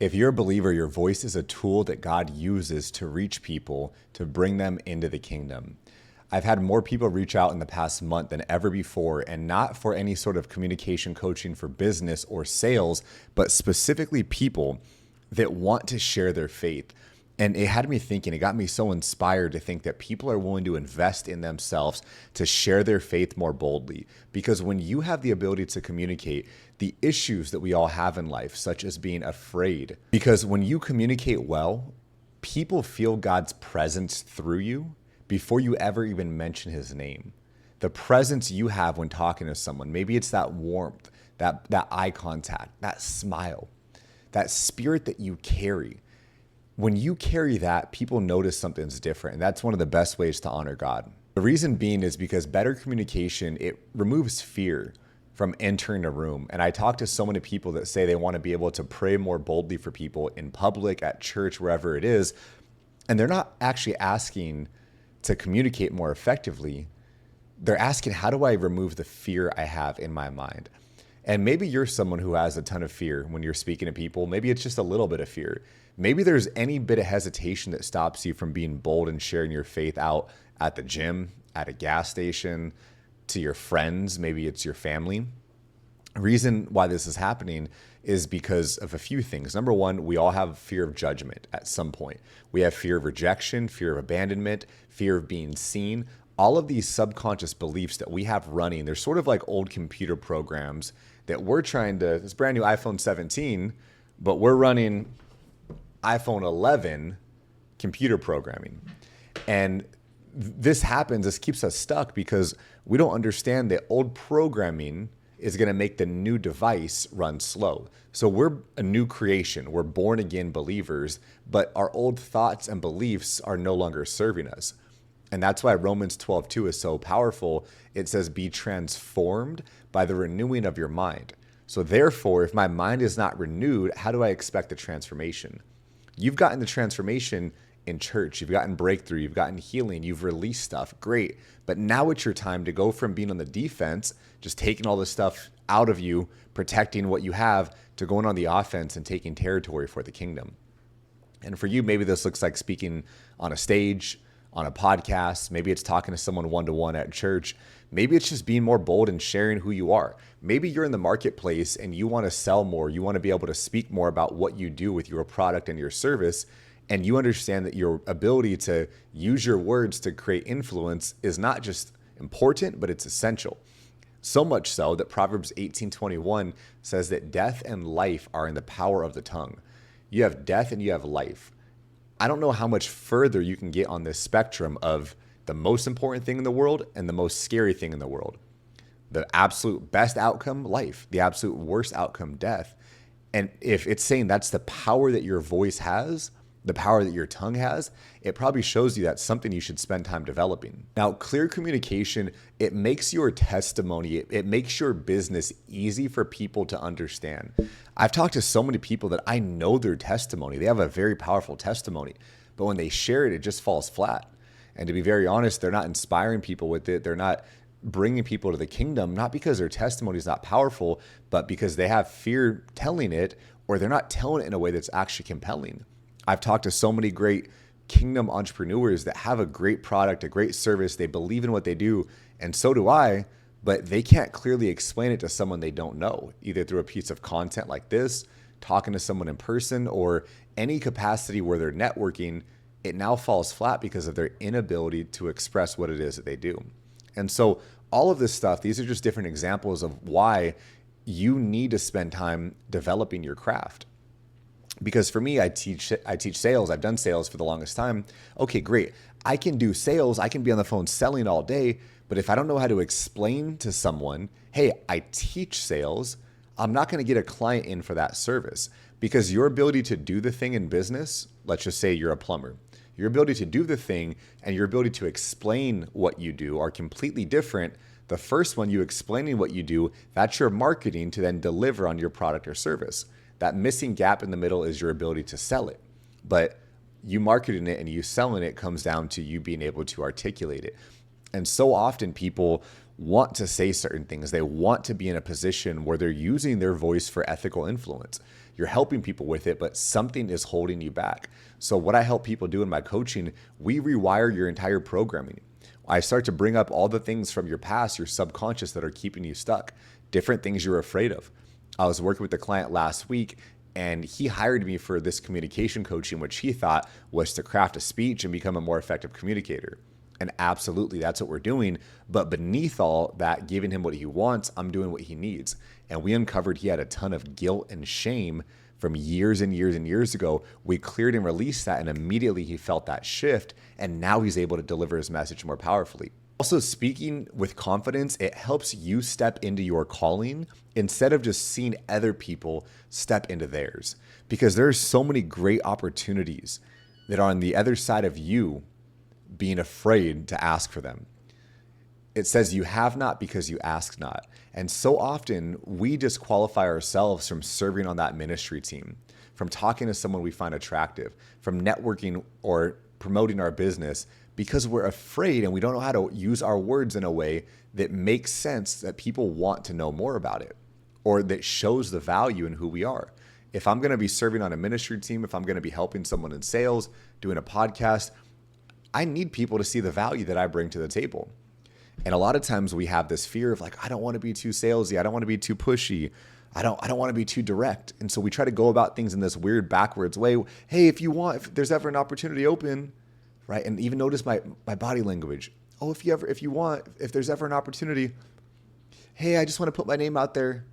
If you're a believer, your voice is a tool that God uses to reach people, to bring them into the kingdom. I've had more people reach out in the past month than ever before, and not for any sort of communication coaching for business or sales, but specifically people that want to share their faith. And it had me thinking, it got me so inspired to think that people are willing to invest in themselves to share their faith more boldly. Because when you have the ability to communicate the issues that we all have in life, such as being afraid, because when you communicate well, people feel God's presence through you before you ever even mention his name. The presence you have when talking to someone, maybe it's that warmth, that eye contact, that smile, that spirit that you carry. When you carry that, people notice something's different. And that's one of the best ways to honor God. The reason being is because better communication, it removes fear from entering a room. And I talk to so many people that say they want to be able to pray more boldly for people in public, at church, wherever it is. And they're not actually asking to communicate more effectively. They're asking, how do I remove the fear I have in my mind? And maybe you're someone who has a ton of fear when you're speaking to people. Maybe it's just a little bit of fear. Maybe there's any bit of hesitation that stops you from being bold and sharing your faith out at the gym, at a gas station, to your friends. Maybe it's your family. The reason why this is happening is because of a few things. Number one, we all have fear of judgment at some point. We have fear of rejection, fear of abandonment, fear of being seen. All of these subconscious beliefs that we have running, they're sort of like old computer programs that we're trying to, it's brand new iPhone 17, but we're running iPhone 11 computer programming. And this happens, this keeps us stuck because we don't understand that old programming is going to make the new device run slow. So we're a new creation. We're born again believers, but our old thoughts and beliefs are no longer serving us. And that's why Romans 12:2 is so powerful. It says, be transformed by the renewing of your mind. So therefore, if my mind is not renewed, how do I expect the transformation? You've gotten the transformation in church. You've gotten breakthrough. You've gotten healing. You've released stuff. Great. But now it's your time to go from being on the defense, just taking all this stuff out of you, protecting what you have, to going on the offense and taking territory for the kingdom. And for you, maybe this looks like speaking on a stage, on a podcast. Maybe it's talking to someone one-to-one at church. Maybe it's just being more bold and sharing who you are. Maybe you're in the marketplace and you want to sell more. You want to be able to speak more about what you do with your product and your service. And you understand that your ability to use your words to create influence is not just important, but it's essential. So much so that Proverbs 18:21 says that death and life are in the power of the tongue. You have death and you have life. I don't know how much further you can get on this spectrum of the most important thing in the world and the most scary thing in the world. The absolute best outcome, life. The absolute worst outcome, death. And if it's saying that's the power that your voice has, the power that your tongue has, it probably shows you that's something you should spend time developing. Now, clear communication, it makes your testimony, it makes your business easy for people to understand. I've talked to so many people that I know their testimony. They have a very powerful testimony, but when they share it, it just falls flat. And to be very honest, they're not inspiring people with it. They're not bringing people to the kingdom, not because their testimony is not powerful, but because they have fear telling it, or they're not telling it in a way that's actually compelling. I've talked to so many great kingdom entrepreneurs that have a great product, a great service. They believe in what they do, and so do I, but they can't clearly explain it to someone they don't know, either through a piece of content like this, talking to someone in person, or any capacity where they're networking. It now falls flat because of their inability to express what it is that they do. And so all of this stuff, these are just different examples of why you need to spend time developing your craft. Because for me, I teach sales. I've done sales for the longest time. Okay, great. I can do sales. I can be on the phone selling all day. But if I don't know how to explain to someone, hey, I teach sales, I'm not going to get a client in for that service. Because your ability to do the thing in business, let's just say you're a plumber, your ability to do the thing and your ability to explain what you do are completely different. The first one, you explaining what you do, that's your marketing to then deliver on your product or service. That missing gap in the middle is your ability to sell it. But you marketing it and you selling it comes down to you being able to articulate it. And so often people want to say certain things. They want to be in a position where they're using their voice for ethical influence. you're helping people with it, but something is holding you back. So what I help people do in my coaching, we rewire your entire programming. I start to bring up all the things from your past, your subconscious, that are keeping you stuck, different things you're afraid of. I was working with a client last week, and he hired me for this communication coaching, which he thought was to craft a speech and become a more effective communicator. And absolutely, that's what we're doing. But beneath all that, giving him what he wants, I'm doing what he needs. And we uncovered he had a ton of guilt and shame from years and years and years ago. We cleared and released that, and immediately he felt that shift. And now he's able to deliver his message more powerfully. Also, speaking with confidence, it helps you step into your calling instead of just seeing other people step into theirs. Because there's so many great opportunities that are on the other side of you being afraid to ask for them. It says you have not because you ask not. And so often we disqualify ourselves from serving on that ministry team, from talking to someone we find attractive, from networking or promoting our business, because we're afraid and we don't know how to use our words in a way that makes sense, that people want to know more about it, or that shows the value in who we are. If I'm going to be serving on a ministry team, if I'm going to be helping someone in sales, doing a podcast, I need people to see the value that I bring to the table. And a lot of times we have this fear of like, I don't want to be too salesy. I don't want to be too pushy. I don't want to be too direct. And so we try to go about things in this weird backwards way. Hey, if there's ever an opportunity open, right? And even notice my body language. Oh, if there's ever an opportunity, hey, I just want to put my name out there.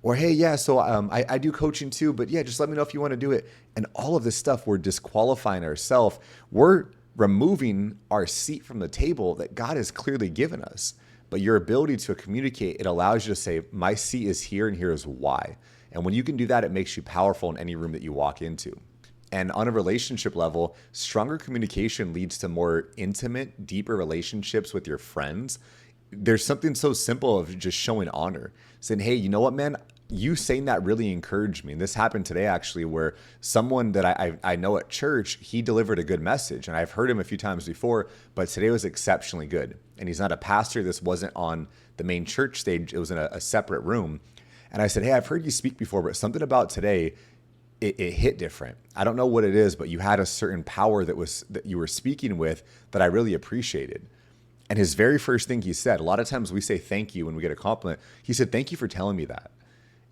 Or, hey, yeah, so I do coaching too, but yeah, just let me know if you want to do it. And all of this stuff, we're disqualifying ourselves. We're removing our seat from the table that God has clearly given us. But your ability to communicate, it allows you to say, my seat is here and here is why. And when you can do that, it makes you powerful in any room that you walk into. And on a relationship level, stronger communication leads to more intimate, deeper relationships with your friends. There's something so simple of just showing honor, saying, hey, you know what, man? You saying that really encouraged me. And this happened today, actually, where someone that I know at church, he delivered a good message. And I've heard him a few times before, but today was exceptionally good. And he's not a pastor. This wasn't on the main church stage. It was in a separate room. And I said, hey, I've heard you speak before, but something about today, it hit different. I don't know what it is, but you had a certain power that you were speaking with that I really appreciated. And his very first thing he said, a lot of times we say thank you when we get a compliment. He said, thank you for telling me that.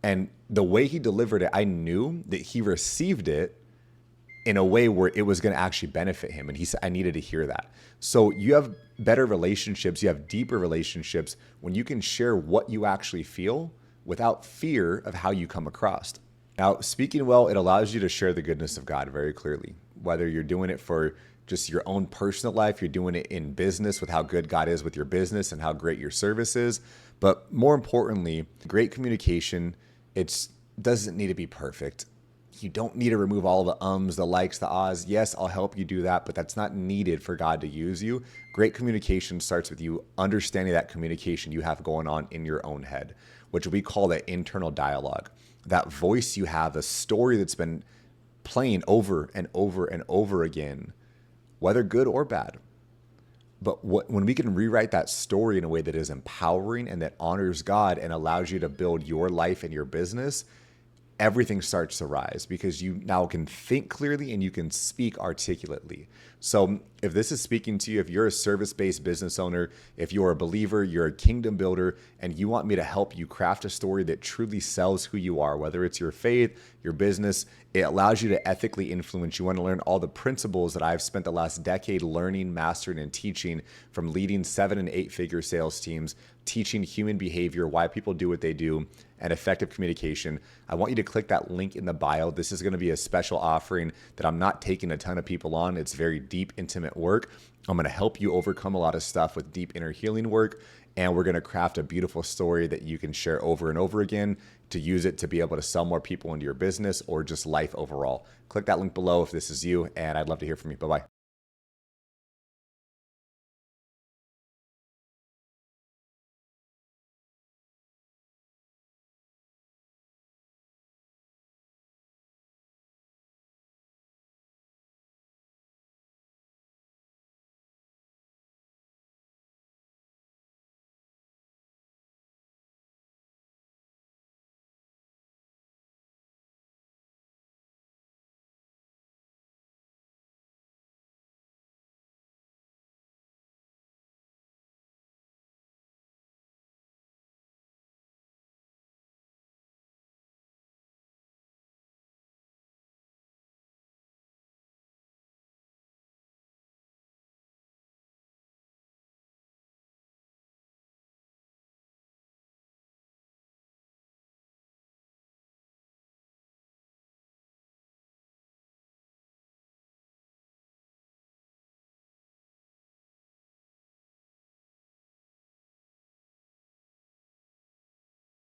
And the way he delivered it, I knew that he received it in a way where it was going to actually benefit him. And he said, I needed to hear that. So you have better relationships, you have deeper relationships when you can share what you actually feel without fear of how you come across. Now, speaking well, it allows you to share the goodness of God very clearly, whether you're doing it for just your own personal life, you're doing it in business with how good God is with your business and how great your service is. But more importantly, great communication, it doesn't need to be perfect. You don't need to remove all the ums, the likes, the ahs. Yes, I'll help you do that, but that's not needed for God to use you. Great communication starts with you understanding that communication you have going on in your own head, which we call that internal dialogue. That voice you have, the story that's been playing over and over and over again, whether good or bad. But when we can rewrite that story in a way that is empowering and that honors God and allows you to build your life and your business, everything starts to rise because you now can think clearly and you can speak articulately. So if this is speaking to you, if you're a service-based business owner, if you're a believer, you're a kingdom builder, and you want me to help you craft a story that truly sells who you are, whether it's your faith, your business, it allows you to ethically influence. You want to learn all the principles that I've spent the last decade learning, mastering, and teaching from leading 7- and 8-figure sales teams, teaching human behavior, why people do what they do, and effective communication. I want you to click that link in the bio. This is going to be a special offering that I'm not taking a ton of people on. It's very deep, intimate work. I'm going to help you overcome a lot of stuff with deep inner healing work. And we're going to craft a beautiful story that you can share over and over again to use it to be able to sell more people into your business or just life overall. Click that link below if this is you, and I'd love to hear from you. Bye-bye.